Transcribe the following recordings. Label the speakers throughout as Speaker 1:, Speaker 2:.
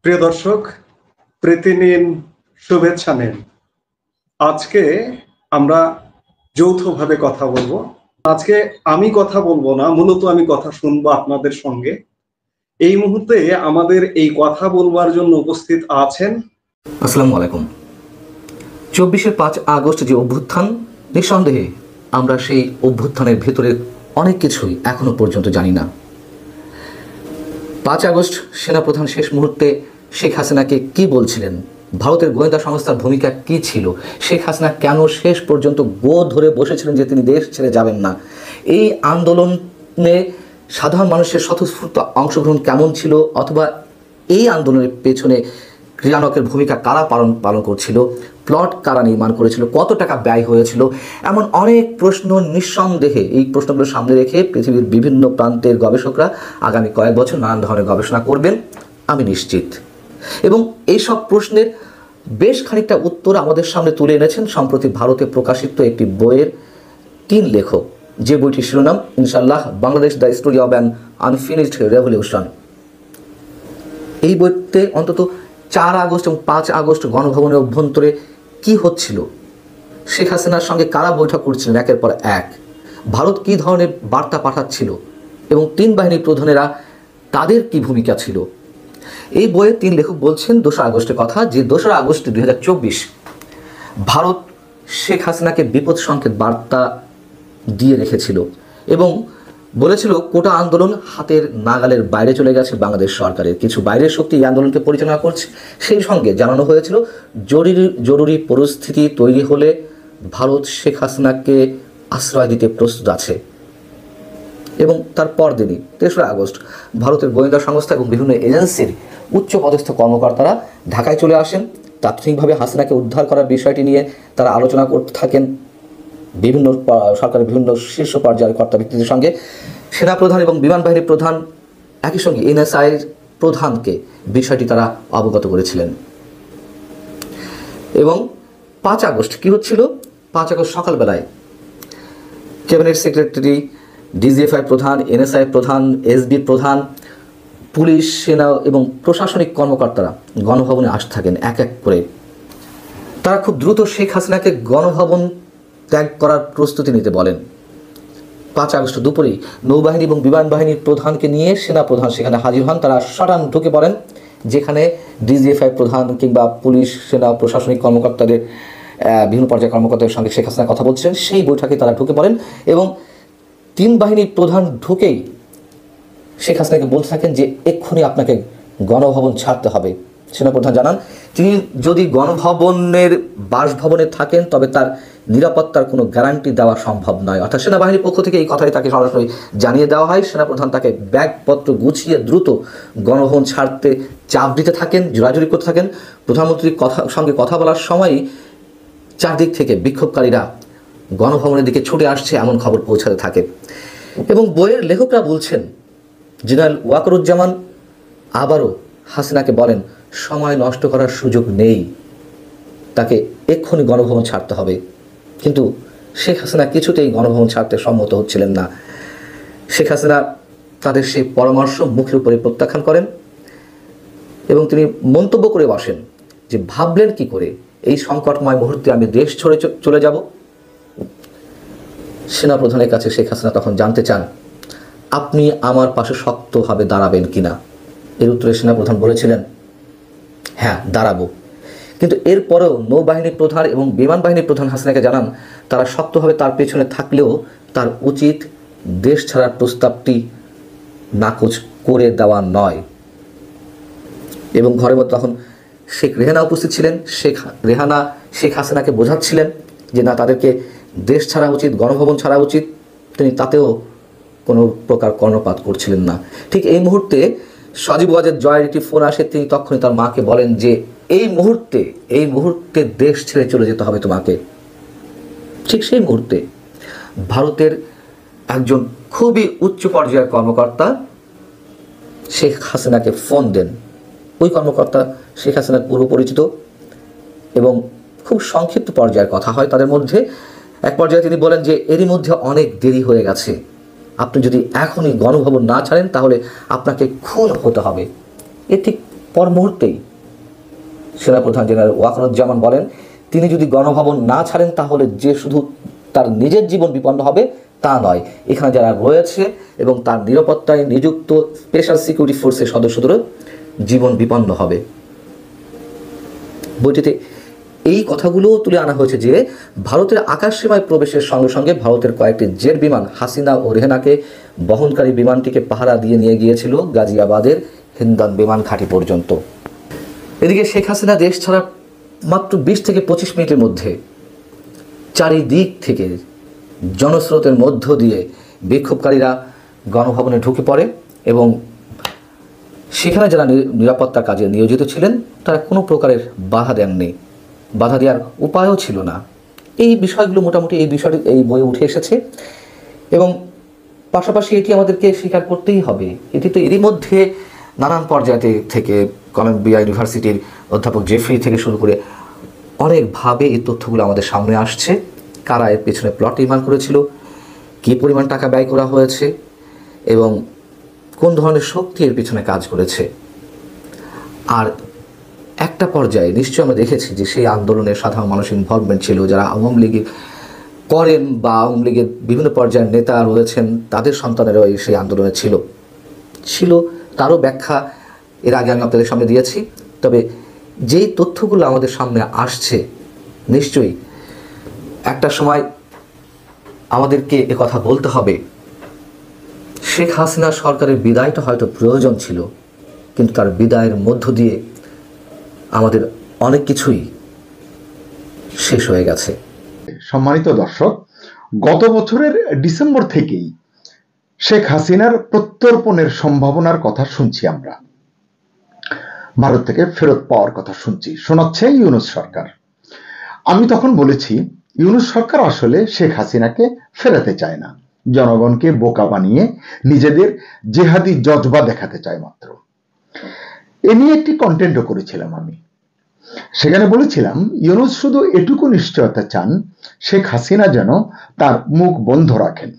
Speaker 1: প্রিয় দর্শক, প্রীতি নিন, শুভেচ্ছা নিন। আজকে আমরা যৌথভাবে কথা বলবো। আজকে আমি কথা বলবো না, মূলত আমি কথা শুনবো আপনাদের সঙ্গে। এই মুহূর্তে আমাদের এই কথা বলবার জন্য উপস্থিত আছেন।
Speaker 2: আসসালামু আলাইকুম। 24 আগস্ট যে অভ্যুত্থান, নিঃসন্দেহে আমরা সেই অভ্যুত্থানের ভেতরে অনেক কিছুই এখনো পর্যন্ত জানি না। 5 আগস্ট সেনাপ্রধান শেষ মুহূর্তে শেখ হাসিনাকে কি বলছিলেন, ভারতের গোয়েন্দা সংস্থার ভূমিকা কি ছিল, শেখ হাসিনা কেন শেষ পর্যন্ত ধরে বসেছিলেন যে তিনি দেশ ছেড়ে যাবেন না, এই আন্দোলনে সাধারণ মানুষের স্বতঃস্ফূর্ত অংশগ্রহণ কেমন ছিল, অথবা এই আন্দোলনের পেছনে ক্রিয়ানকের ভূমিকা কারা পালন করছিল, প্লট কারা নির্মাণ করেছিল, কত টাকা ব্যয় হয়েছিল, এমন অনেক প্রশ্ন নিঃসন্দেহে এই প্রশ্নগুলো সামনে রেখে পৃথিবীর বিভিন্ন প্রান্তের গবেষকরা আগামী কয়েক বছর নানান ধরনের গবেষণা করবেন, আমি নিশ্চিত। এবং এইসব প্রশ্নের বেশ খানিকটা উত্তর আমাদের সামনে তুলে এনেছেন সম্প্রতি ভারতে প্রকাশিত একটি বইয়ের 3 লেখক, যে বইটির শিরোনাম ইনশাআল্লাহ Bangladesh the story of an unfinished revolution. এই বইতে অন্তত 4 আগস্ট এবং 5 আগস্ট গণভবনের অভ্যন্তরে কি হচ্ছিল, শেখ হাসিনার সঙ্গে কারা বৈঠক করছিলেন একের পর এক, ভারত কী ধরনের বার্তা পাঠাচ্ছিল এবং 3 বাহিনীর প্রধানেরা তাদের কি ভূমিকা ছিল। এই বইয়ে 3 লেখক বলছেন 2 আগস্টের কথা, যে 2 আগস্ট 2024 ভারত শেখ হাসিনাকে বিপদ সংকেত বার্তা দিয়ে রেখেছিল এবং বলেছিল কোটা আন্দোলন হাতের নাগালের বাইরে চলে গেছে বাংলাদেশ সরকারের, কিছু বাইরের শক্তি এই আন্দোলনকে পরিচালনা করছে। সেই সঙ্গে জানানো হয়েছিল জরুরি পরিস্থিতি তৈরি হলে ভারত শেখ হাসিনাকে আশ্রয় দিতে প্রস্তুত আছে। এবং তার পরদিনই 3 আগস্ট ভারতের গোয়েন্দা সংস্থা এবং বিভিন্ন এজেন্সির উচ্চপদস্থ কর্মকর্তারা ঢাকায় চলে আসেন। তাৎক্ষণিকভাবে হাসিনাকে উদ্ধার করার বিষয়টি নিয়ে তারা আলোচনা করতে থাকেন বিভিন্ন সরকারের বিভিন্ন শীর্ষ পর্যায়ের কর্তা ব্যক্তিদের সঙ্গে। সেনাপ্রধান এবং বিমান বাহিনীর প্রধান, একই সঙ্গে এনএসআই প্রধানকে বিষয়টি তারা অবগত করেছিলেন। এবং 5 আগস্ট কী হচ্ছিল, 5 আগস্ট সকালবেলায় ক্যাবিনেট সেক্রেটারি, ডিজিএফআই প্রধান, এনএসআই প্রধান, এসবি প্রধান, পুলিশ, সেনা এবং প্রশাসনিক কর্মকর্তারা গণভবনে আসতে থাকেন এক এক করে। তারা খুব দ্রুত শেখ হাসিনাকে গণভবন ত্যাগ করার প্রস্তুতি নিতে বলেন। 5 আগস্ট দুপুরেই নৌবাহিনী এবং বিমান বাহিনীর প্রধানকে নিয়ে সেনা প্রধান সেখানে হাজির হন। তারা সটান ঢুকে পড়েন যেখানে ডিজিএফআই প্রধান কিংবা পুলিশ, সেনা, প্রশাসনিক কর্মকর্তাদের বিভিন্ন পর্যায়ের কর্মকর্তাদের সঙ্গে শেখ হাসিনা কথা বলছিলেন। সেই বৈঠকে তারা ঢুকে পড়েন এবং 3 বাহিনীর প্রধান ঢুকেই শেখ হাসিনাকে বলতে থাকেন যে এক্ষুনি আপনাকে গণভবন ছাড়তে হবে। সেনাপ্রধান জানান তিনি যদি গণভবনের বাসভবনে থাকেন তবে তার নিরাপত্তার কোনো গ্যারান্টি দেওয়া সম্ভব নয়। অর্থাৎ সেনাবাহিনীর পক্ষ থেকে এই কথাই তাকে সরাসরি জানিয়ে দেওয়া হয়। সেনাপ্রধান তাকে ব্যাগপত্র গুছিয়ে দ্রুত গণভবন ছাড়তে চাপ দিতে থাকেন, জোরাজুরি করতে থাকেন। প্রধানমন্ত্রীর সঙ্গে কথা বলার সময়ই চারদিক থেকে বিক্ষোভকারীরা গণভবনের দিকে ছুটে আসছে এমন খবর পৌঁছাতে থাকে। এবং বইয়ের লেখকরা বলছেন জেনারেল ওয়াকারুজ্জামান আবারও হাসিনাকে বলেন সময় নষ্ট করার সুযোগ নেই, তাকে এক্ষুনি গণভবন ছাড়তে হবে। কিন্তু শেখ হাসিনা কিছুতেই গণভবন ছাড়তে সম্মত হচ্ছিলেন না। শেখ হাসিনা তাদের সেই পরামর্শ মুখের উপরে প্রত্যাখ্যান করেন এবং তিনি মন্তব্য করে বসেন যে ভাবলেন কি করে এই সংকটময় মুহূর্তে আমি দেশ ছেড়ে চলে যাব। সেনাপ্রধানের কাছে শেখ হাসিনা তখন জানতে চান আপনি আমার পাশে শক্তভাবে দাঁড়াবেন কিনা। এর উত্তরে সেনাপ্রধান বলেছিলেন হ্যাঁ দাঁড়াবো। কিন্তু এরপরেও নৌবাহিনীর প্রধান এবং বিমান বাহিনীর প্রধান হাসিনাকে জানান তারা শক্তভাবে তার পেছনে থাকলেও তার উচিত দেশ ছাড়ার প্রস্তাবটি নাকচ করে দেওয়া নয়। এবং ঘরের মধ্যে তখন শেখ রেহানা উপস্থিত ছিলেন। রেহানা শেখ হাসিনাকে বোঝাচ্ছিলেন যে না, তাদেরকে দেশ ছাড়া উচিত, গণভবন ছাড়া উচিত। তিনি তাতেও কোনো প্রকার কর্ণপাত করছিলেন না। ঠিক এই মুহূর্তে সজীব ওয়াজেদ জয়ের একটি ফোন আসে। তিনি তখনই তার মাকে বলেন যে এই মুহূর্তে দেশ ছেড়ে চলে যেতে হবে তোমাকে। ঠিক সেই মুহূর্তে ভারতের একজন খুবই উচ্চ পর্যায়ের কর্মকর্তা শেখ হাসিনাকে ফোন দেন। ওই কর্মকর্তা শেখ হাসিনার পূর্ব পরিচিত এবং খুব সংক্ষিপ্ত পর্যায়ের কথা হয় তাদের মধ্যে। এক পর্যায়ে তিনি বলেন যে এরই মধ্যে অনেক দেরি হয়ে গেছে, আপনি যদি এখনই গণভবন না ছাড়েন তাহলে আপনাকে খুন হতে হবে। এ ঠিক পর মুহূর্তেই সেনাপ্রধান জেনারেল ওয়াকারুজ্জামান বলেন তিনি যদি গণভবন না ছাড়েন তাহলে যে শুধু তার নিজের জীবন বিপন্ন হবে তা নয়, এখানে যারা রয়েছে এবং তার নিরাপত্তায় নিযুক্ত স্পেশাল সিকিউরিটি ফোর্সের সদস্যদেরও জীবন বিপন্ন হবে। বইটিতে এই কথাগুলো তুলে আনা হয়েছে যে ভারতের আকাশ সীমায় প্রবেশের সঙ্গে সঙ্গে ভারতের কয়েকটি জেট বিমান হাসিনা ও রেহেনাকে বহনকারী বিমানটিকে পাহারা দিয়ে নিয়ে গিয়েছিল গাজিয়াবাদের হিন্দান বিমান ঘাঁটি পর্যন্ত। এদিকে শেখ হাসিনা দেশ ছাড়া মাত্র 20 থেকে 25 মিনিটের মধ্যে চারিদিক থেকে জনস্রোতের মধ্য দিয়ে বিক্ষোভকারীরা গণভবনে ঢুকে পড়ে এবং সেখানে যারা নিরাপত্তার কাজে নিয়োজিত ছিলেন তারা কোনো প্রকারের বাধা দেননি, বাধা দেওয়ার উপায়ও ছিল না। এই বিষয়গুলো মোটামুটি এই বিষয়টি এই বইয়ে উঠে এসেছে এবং পাশাপাশি এটি আমাদেরকে স্বীকার করতেই হবে। এটি তো এরই মধ্যে নানান পর্যায়ে থেকে কলম্বিয়া ইউনিভার্সিটির অধ্যাপক জেফ্রি থেকে শুরু করে অনেকভাবে এই তথ্যগুলো আমাদের সামনে আসছে। কারা এর পেছনে প্লট নির্মাণ করেছিল, কী পরিমাণ টাকা ব্যয় করা হয়েছে এবং কোন ধরনের শক্তি এর পিছনে কাজ করেছে। আর একটা পর্যায়ে নিশ্চয়ই আমরা দেখেছি যে সেই আন্দোলনে সাধারণ মানুষের ইনভলভমেন্ট ছিল, যারা আওয়ামী লীগে করেন বা আওয়ামী লীগের বিভিন্ন পর্যায়ের নেতা রয়েছেন তাদের সন্তানেরাও সেই আন্দোলনে ছিল তারও ব্যাখ্যা এর আগে আমি আপনাদের সামনে দিয়েছি। তবে যেই তথ্যগুলো আমাদের সামনে আসছে নিশ্চয়ই একটা সময় আমাদেরকে কথা বলতে হবে শেখ হাসিনা সরকারের বিদায়টা হয়তো প্রয়োজন ছিল, কিন্তু তার বিদায়ের মধ্য দিয়ে আমাদের অনেক কিছুই শেষ হয়ে গেছে।
Speaker 3: সম্মানিত দর্শক, গত বছরের ডিসেম্বর থেকেই শেখ হাসিনার প্রত্যর্পণের সম্ভাবনার কথা শুনছি আমরা। ভারত থেকে ফেরত পাওয়ার কথা শোনাচ্ছে ইউনূস সরকার। আমি তখন বলেছি ইউনূস সরকার আসলে শেখ হাসিনাকে ফেরাতে চায় না, জনগণকে বোকা বানিয়ে নিজেদের জেহাদি জজবা দেখাতে চায় মাত্র। এ নিয়ে একটি কন্টেন্টও করেছিলাম আমি। সেখানে বলেছিলাম ইউনূস শুধু এটুকু নিশ্চয়তা চান শেখ হাসিনা যেন তার মুখ বন্ধ রাখেন।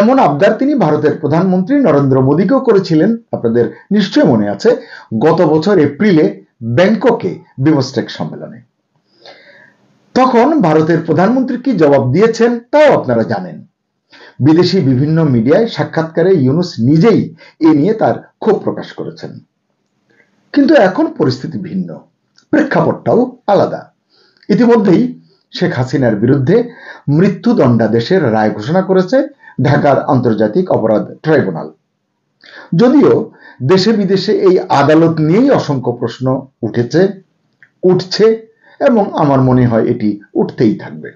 Speaker 3: এমন আবদার তিনি ভারতের প্রধানমন্ত্রী নরেন্দ্র মোদীকেও করেছিলেন। আপনাদের নিশ্চয় মনে আছে গত বছর এপ্রিলে ব্যাংককে বিমস্টেক সম্মেলনে। তখন ভারতের প্রধানমন্ত্রী কি জবাব দিয়েছেন তাও আপনারা জানেন। বিদেশি বিভিন্ন মিডিয়ায় সাক্ষাৎকারে ইউনূস নিজেই এ নিয়ে তার ক্ষোভ প্রকাশ করেছেন। কিন্তু এখন পরিস্থিতি ভিন্ন, প্রেক্ষাপটটাও আলাদা। ইতিমধ্যেই শেখ হাসিনার বিরুদ্ধে মৃত্যুদণ্ডাদেশের রায় ঘোষণা করেছে ঢাকার আন্তর্জাতিক অপরাধ ট্রাইব্যুনাল। যদিও দেশে বিদেশে এই আদালত নিয়েই অসংখ্য প্রশ্ন উঠছে এবং আমার মনে হয় এটি উঠতেই থাকবে।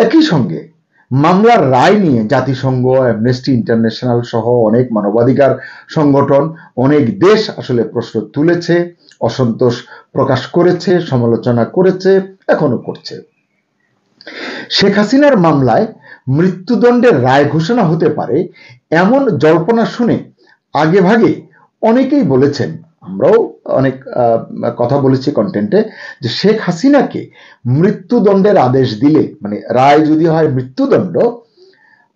Speaker 3: একই সঙ্গে মামলার রায় নিয়ে জাতিসংঘ, অ্যামনেস্টি ইন্টারন্যাশনাল সহ অনেক মানবাধিকার সংগঠন, অনেক দেশ আসলে প্রশ্ন তুলেছে, অসন্তোষ প্রকাশ করেছে, সমালোচনা করেছে, এখনো করছে। শেখ হাসিনার মামলায় মৃত্যুদণ্ডের রায় ঘোষণা হতে পারে এমন জল্পনা শুনে আগেভাগে অনেকেই বলেছেন, আমরাও অনেক কথা বলেছি কন্টেন্টে, যে শেখ হাসিনাকে মৃত্যুদণ্ডের আদেশ দিলে, মানে রায় যদি হয় মৃত্যুদণ্ড,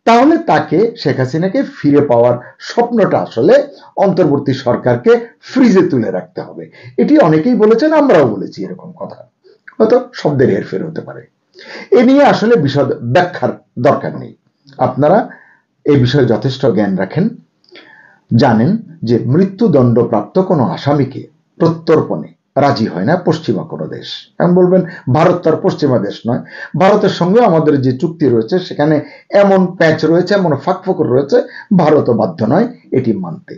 Speaker 3: তাহলে তাকে শেখ হাসিনাকে ফিরে পাওয়ার স্বপ্নটা আসলে অন্তর্বর্তী সরকারকে ফ্রিজে তুলে রাখতে হবে। এটি অনেকেই বলেছেন, আমরাও বলেছি এরকম কথা। হয়তো শব্দের হেরফের হতে পারে। এ নিয়ে আসলে বিশদ ব্যাখ্যার দরকার নেই। আপনারা এই বিষয়ে যথেষ্ট জ্ঞান রাখেন, জানেন যে মৃত্যুদণ্ডপ্রাপ্ত কোনো আসামিকে প্রত্যর্পণে রাজি হয় না পশ্চিমা কোনো দেশ। এখন বলবেন ভারত তার পশ্চিমা দেশ নয়, ভারতের সঙ্গে আমাদের যে চুক্তি রয়েছে সেখানে এমন প্যাচ রয়েছে, এমন ফাঁকফোকর রয়েছে, ভারতও বাধ্য নয় এটি মানতে।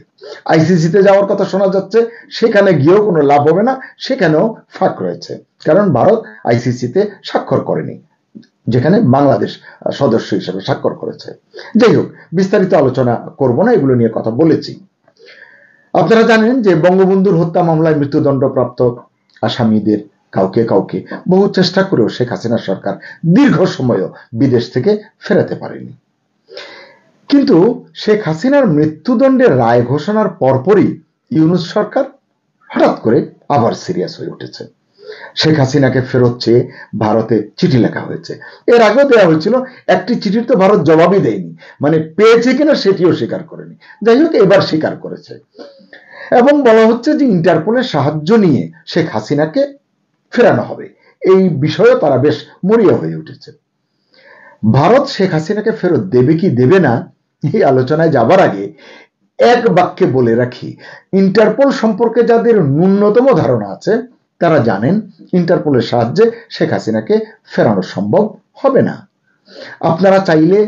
Speaker 3: আইসিসিতে যাওয়ার কথা শোনা যাচ্ছে, সেখানে গিয়েও কোনো লাভ হবে না, সেখানেও ফাঁক রয়েছে, কারণ ভারত আইসিসিতে স্বাক্ষর করেনি, যেখানে বাংলাদেশ সদস্য হিসেবে স্বাক্ষর করেছে। যাই হোক, বিস্তারিত আলোচনা করব না, এগুলো নিয়ে কথা বলেছি। আপনারা জানেন যে বঙ্গবন্ধুর হত্যা মামলায় মৃত্যুদণ্ডপ্রাপ্ত আসামিদের কাউকে কাউকে বহু চেষ্টা করেও শেখ হাসিনা সরকার দীর্ঘ সময়ও বিদেশ থেকে ফেরাতে পারেনি। কিন্তু শেখ হাসিনার মৃত্যুদণ্ডের রায় ঘোষণার পরপরই ইউনূস সরকার হঠাৎ করে আবার সিরিয়াস হয়ে উঠেছে। শেখ হাসিনাকে ফেরত চেয়ে ভারতে চিঠি লেখা হয়েছে। এর আগেও দেওয়া হয়েছিল, একটি চিঠির তো ভারত জবাবই দেয়নি, মানে পেয়েছে কিনা সেটিও স্বীকার করেনি। যাই হোক, এবার স্বীকার করেছে। এবং বলা হচ্ছে যে ইন্টারপোলের সাহায্য নিয়ে শেখ হাসিনাকে ফেরানো হবে। এই বিষয়ে তারা বেশ মরিয়া হয়ে উঠেছে। ভারত শেখ হাসিনাকে ফেরত দেবে কি দেবে না এই আলোচনায় যাবার আগে এক বাক্যে বলে রাখি, ইন্টারপোল সম্পর্কে যাদের ন্যূনতম ধারণা আছে তারা জানেন ইন্টারপোলের সাহায্যে শেখ হাসিনাকে ফেরানো সম্ভব হবে না। আপনারা চাইলে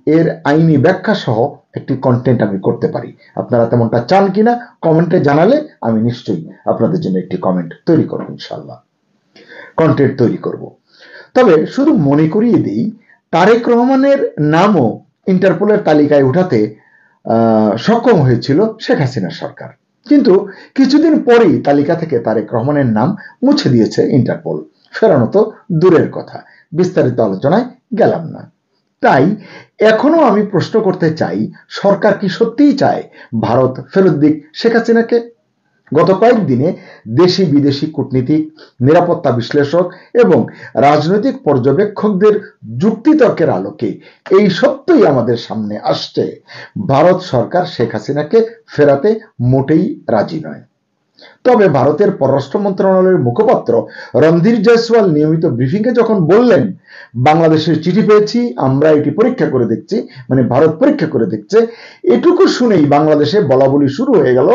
Speaker 3: এর আইনি ব্যাখ্যা সহ একটি কন্টেন্ট আমি করতে পারি। আপনারা তেমনটা চান কিনা কমেন্টে জানালে আমি নিশ্চয়ই আপনাদের জন্য একটি কমেন্ট তৈরি করব, ইনশাআল্লাহ কন্টেন্ট তৈরি করব। তবে শুধু মনে করিয়ে দিই, তারেক রহমানের নামও ইন্টারপোলের তালিকায় উঠাতে সক্ষম হয়েছিল শেখ হাসিনার সরকার, কিন্তু কিছুদিন পরেই তালিকা থেকে তারেক রহমানের নাম মুছে দিয়েছে ইন্টারপোল। ফেরানো তো দূরের কথা, বিস্তারিত আলোচনায় গেলাম না। তাই এখনো আমি প্রশ্ন করতে চাই, সরকার কি সত্যিই চায় ভারত ফেরত দিক শেখ হাসিনাকে? গত কয়েকদিনে দেশি বিদেশি কূটনীতিক, নিরাপত্তা বিশ্লেষক এবং রাজনৈতিক পর্যবেক্ষকদের যুক্তিতর্কের আলোকে এই সত্যই আমাদের সামনে আসছে, ভারত সরকার শেখ হাসিনাকে ফেরাতে মোটেই রাজি নয়। তবে ভারতের পররাষ্ট্র মন্ত্রণালয়ের মুখপাত্র রণধীর জয়সওয়াল নিয়মিত ব্রিফিংয়ে যখন বললেন, বাংলাদেশের চিঠি পেয়েছি, আমরা এটি পরীক্ষা করে দেখছি, মানে ভারত পরীক্ষা করে দেখছে, এটুকু শুনেই বাংলাদেশে বলাবলি শুরু হয়ে গেল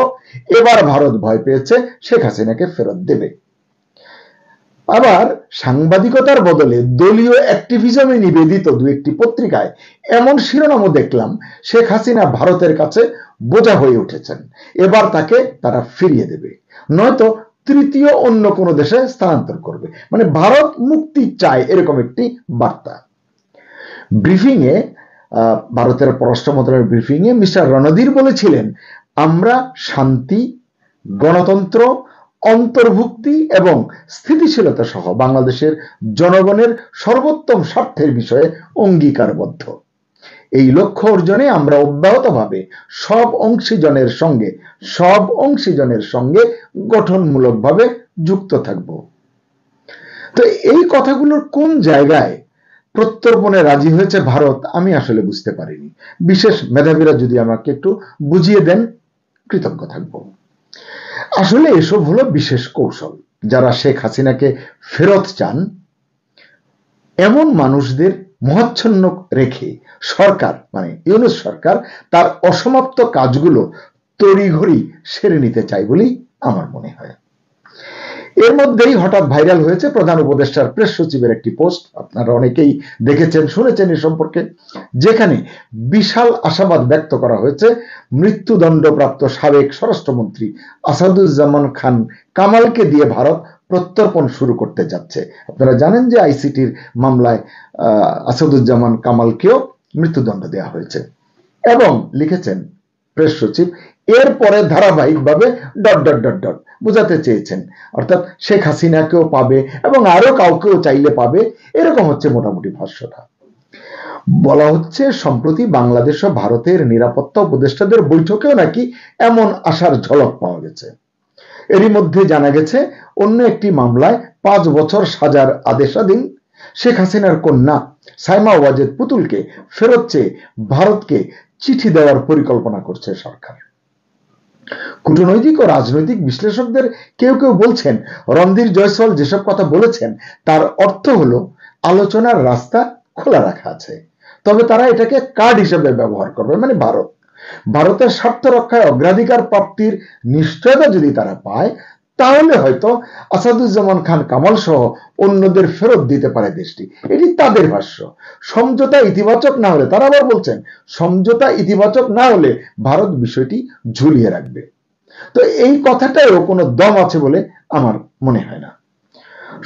Speaker 3: এবার ভারত ভয় পেয়েছে শেখ হাসিনাকে ফেরত দেবে। আবার সাংবাদিকতার বদলে দলীয় অ্যাক্টিভিজমে নিবেদিত দু একটি পত্রিকায় এমন শিরোনামও দেখলাম, শেখ হাসিনা ভারতের কাছে বোঝা হয়ে উঠেছেন, এবার তাকে তারা ফিরিয়ে দেবে, নয়তো তৃতীয় অন্য কোনো দেশে স্থানান্তর করবে, মানে ভারত মুক্তি চায়, এরকম একটি বার্তা। ব্রিফিংয়ে ভারতের পররাষ্ট্র মন্ত্রণালয়ের ব্রিফিংয়ে মিস্টার রণধীর বলেছিলেন, আমরা শান্তি, গণতন্ত্র, অন্তর্ভুক্তি এবং স্থিতিশীলতা সহ বাংলাদেশের জনগণের সর্বোত্তম স্বার্থের বিষয়ে অঙ্গীকারবদ্ধ। এই লক্ষ্য অর্জনে আমরা অব্যাহতভাবে সব অংশীজনের সঙ্গে গঠনমূলকভাবে যুক্ত থাকব। তো এই কথাগুলোর কোন জায়গায় প্রত্যর্পণে রাজি হয়েছে ভারত আমি আসলে বুঝতে পারিনি। বিশেষ মেধাবীরা যদি আমাকে একটু বুঝিয়ে দেন কৃতজ্ঞ থাকব। আসলে এসব হলো বিশেষ কৌশল। যারা শেখ হাসিনাকে ফেরত চান এমন মানুষদের মোহাচ্ছন্ন রেখে সরকার, মানে ইউনূস সরকার, তার অসমাপ্ত কাজগুলো তড়িঘড়ি সেরে নিতে চায় বলেই আমার মনে হয়। এর মধ্যেই হঠাৎ ভাইরাল হয়েছে প্রধান উপদেষ্টার প্রেস সচিবের একটি পোস্ট, আপনারা অনেকেই দেখেছেন শুনেছেন এ সম্পর্কে, যেখানে বিশাল আশাবাদ ব্যক্ত করা হয়েছে মৃত্যুদণ্ডপ্রাপ্ত সাবেক স্বরাষ্ট্রমন্ত্রী আসাদুজ্জামান খান কামালকে দিয়ে ভারত প্রত্যর্পণ শুরু করতে যাচ্ছে। আপনারা জানেন যে আইসিটির মামলায় আসাদুজ্জামান কামালকেও মৃত্যুদণ্ড দেওয়া হয়েছে, এবং লিখেছেন প্রেস সচিব, এরপরে ধারাবাহিকভাবে ... বোঝাতে চেয়েছেন, অর্থাৎ শেখ হাসিনাকেও পাবে এবং আরো কাউকেও চাইলে পাবে, এরকম হচ্ছে মোটামুটি ভাষ্যটা। বলা হচ্ছে সম্প্রতি বাংলাদেশ ও ভারতের নিরাপত্তা উপদেষ্টাদের বৈঠকেও নাকি এমন আশার ঝলক পাওয়া গেছে। এরই মধ্যে জানা গেছে অন্য একটি মামলায় 5 বছর সাজার আদেশাধীন শেখ হাসিনার কন্যা সাইমা ওয়াজেদ পুতুলকে ফেরত চেয়ে ভারতকে চিঠি দেওয়ার পরিকল্পনা করছে সরকার। কূটনৈতিক ও রাজনৈতিক বিশ্লেষকদের কেউ কেউ বলছেন, রণধীর জয়সওয়াল যেসব কথা বলেছেন তার অর্থ হলো আলোচনার রাস্তা খোলা রাখা আছে, তবে তারা এটাকে কার্ড হিসেবে ব্যবহার করবে, মানে ভারতের স্বার্থ রক্ষায় অগ্রাধিকার প্রাপ্তির নিশ্চয়তা যদি তারা পায় তাহলে হয়তো আসাদুজ্জামান খান কামাল সহ অন্যদের ফেরত দিতে পারে দেশটি। এটি তাদের ভাষ্য। সমঝোতা ইতিবাচক না হলে, তারা আবার বলছেন সমঝোতা ইতিবাচক না হলে ভারত বিষয়টি ঝুলিয়ে রাখবে। তো এই কথাটাও কোনো দম আছে বলে আমার মনে হয় না।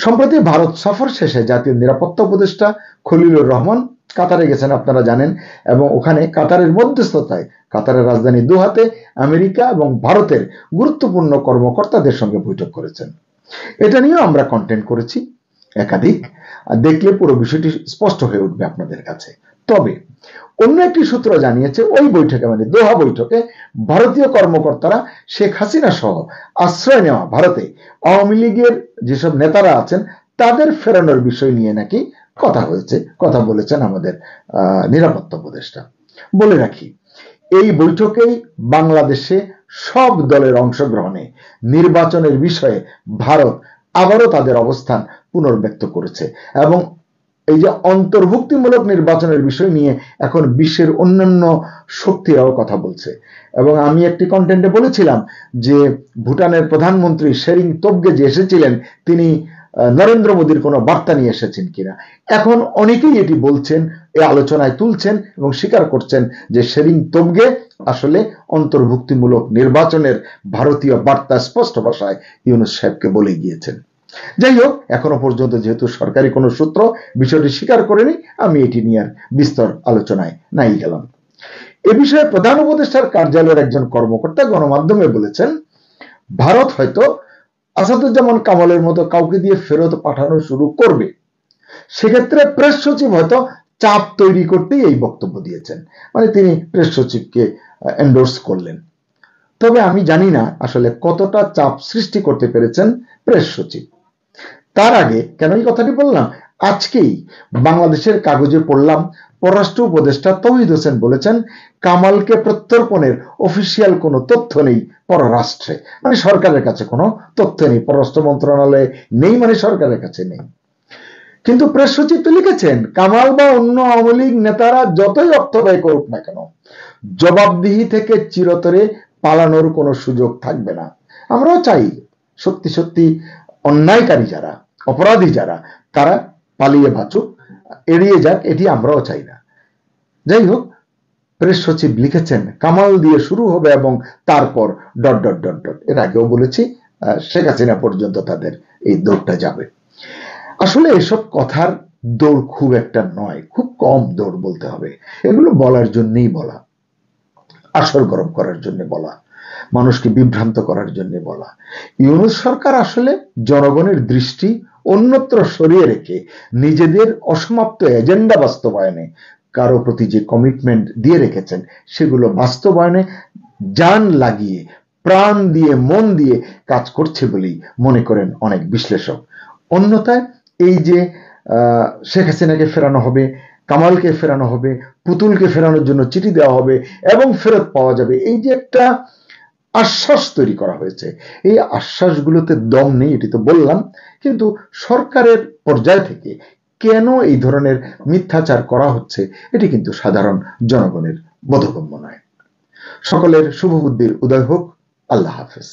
Speaker 3: সম্প্রতি ভারত সফর শেষে জাতীয় নিরাপত্তা উপদেষ্টা খলিলুর রহমান কাতারে গেছেন, আপনারা জানেন, এবং ওখানে কাতারের মধ্যস্থতায় কাতারের রাজধানী দোহাতে আমেরিকা এবং ভারতের গুরুত্বপূর্ণ কর্মকর্তাদের সঙ্গে বৈঠক করেছেন। এটা নিয়েও আমরা কন্টেন্ট করেছি একাধিক, দেখলে পুরো বিষয়টি স্পষ্ট হয়ে উঠবে আপনাদের কাছে। তবে অন্য একটি সূত্র জানিয়েছে ওই বৈঠকে, মানে দোহা বৈঠকে, ভারতীয় কর্মকর্তারা শেখ হাসিনা সহ আশ্রয় নেওয়া ভারতে আওয়ামী লীগের যেসব নেতারা আছেন তাদের ফেরানোর বিষয় নিয়ে নাকি কথা বলেছেন আমাদের নিরাপত্তা উপদেষ্টা। বলে রাখি, এই বৈঠকেই বাংলাদেশে সব দলের অংশগ্রহণে নির্বাচনের বিষয়ে ভারত আবারও তাদের অবস্থান পুনর্ব্যক্ত করেছে এবং এই যে অন্তর্ভুক্তিমূলক নির্বাচনের বিষয় নিয়ে এখন বিশ্বের অন্যান্য শক্তিরাও কথা বলছে। এবং আমি একটি কন্টেন্টে বলেছিলাম যে ভুটানের প্রধানমন্ত্রী শেরিং তোবগে যে এসেছিলেন তিনি নরেন্দ্র মোদীর কোনো বার্তা নিয়ে এসেছেন কিনা। এখন অনেকেই এটি বলছেন, এই আলোচনায় তুলছেন এবং স্বীকার করছেন যে শেরিং তোবগে আসলে অন্তর্ভুক্তিমূলক নির্বাচনের ভারতীয় বার্তা স্পষ্ট ভাষায় ইউনূস সাহেবকে বলে গিয়েছেন। যাই হোক, এখনো পর্যন্ত যেহেতু সরকারি কোনো সূত্র বিষয়টি স্বীকার করেনি, আমি এটি নিয়ে আর বিস্তর আলোচনায় নাই গেলাম। এ বিষয়ে প্রধান উপদেষ্টার কার্যালয়ের একজন কর্মকর্তা গণমাধ্যমে বলেছেন, ভারত হয়তো আসাদুজ্জামান কামালের মতো কাউকে দিয়ে ফেরত পাঠানো শুরু করবে, সেক্ষেত্রে প্রেস সচিব হয়তো চাপ তৈরি করতেই এই বক্তব্য দিয়েছেন। মানে তিনি প্রেস সচিবকে এন্ডোর্স করলেন। তবে আমি জানি না আসলে কতটা চাপ সৃষ্টি করতে পেরেছেন প্রেস সচিব। তার আগে কেন এই কথাটি বললাম, আজকেই বাংলাদেশের কাগজে পড়লাম পররাষ্ট্র উপদেষ্টা তৌহিদ হোসেন বলেছেন কামালকে প্রত্যর্পণের অফিসিয়াল কোনো তথ্য নেই পররাষ্ট্রে, মানে সরকারের কাছে কোনো তথ্য নেই, পররাষ্ট্র মন্ত্রণালয়ে নেই, মানে সরকারের কাছে নেই। কিন্তু প্রেস সচিব তো লিখেছেন কামাল বা অন্য আওয়ামী লীগ নেতারা যতই অর্থ ব্যয় করুক না কেন জবাবদিহি থেকে চিরতরে পালানোর কোনো সুযোগ থাকবে না। আমরাও চাই সত্যি সত্যি অন্যায়কারী যারা, অপরাধী যারা, তারা পালিয়ে বাঁচুক, এড়িয়ে যাক, এটি আমরাও চাই না। যাই হোক, প্রেস সচিব লিখেছেন কামাল দিয়ে শুরু হবে এবং তারপর ... এর আগেও বলেছি শেখ হাসিনা পর্যন্ত তাদের এই দৌড়টা যাবে। আসলে এসব কথার দৌড় খুব একটা নয়, খুব কম দৌড় বলতে হবে। এগুলো বলার জন্যই বলা, আসর গরম করার জন্য বলা, মানুষকে বিভ্রান্ত করার জন্য বলা। ইউনূস সরকার আসলে জনগণের দৃষ্টি অন্যত্র সরিয়ে রেখে নিজেদের অসমাপ্ত এজেন্ডা বাস্তবায়নে কারো প্রতি যে কমিটমেন্ট দিয়ে রেখেছেন সেগুলো বাস্তবায়নে জান লাগিয়ে, প্রাণ দিয়ে, মন দিয়ে কাজ করছে বলেই মনে করেন অনেক বিশ্লেষক। অন্যথায় এই যে শেখ হাসিনাকে ফেরানো হবে, কামালকে ফেরানো হবে, পুতুলকে ফেরানোর জন্য চিঠি দেওয়া হবে এবং ফেরত পাওয়া যাবে, এই যে একটা আশ্বাস তৈরি করা হয়েছে, এই আশ্বাসগুলোতে দম নেই, এটি তো বললাম। কিন্তু সরকারের পর্যায় থেকে কেন এই ধরনের মিথ্যাচার করা হচ্ছে এটি কিন্তু সাধারণ জনগণের বোধগম্য নয়। সকলের শুভ বুদ্ধির উদয় হোক। আল্লাহ হাফেজ।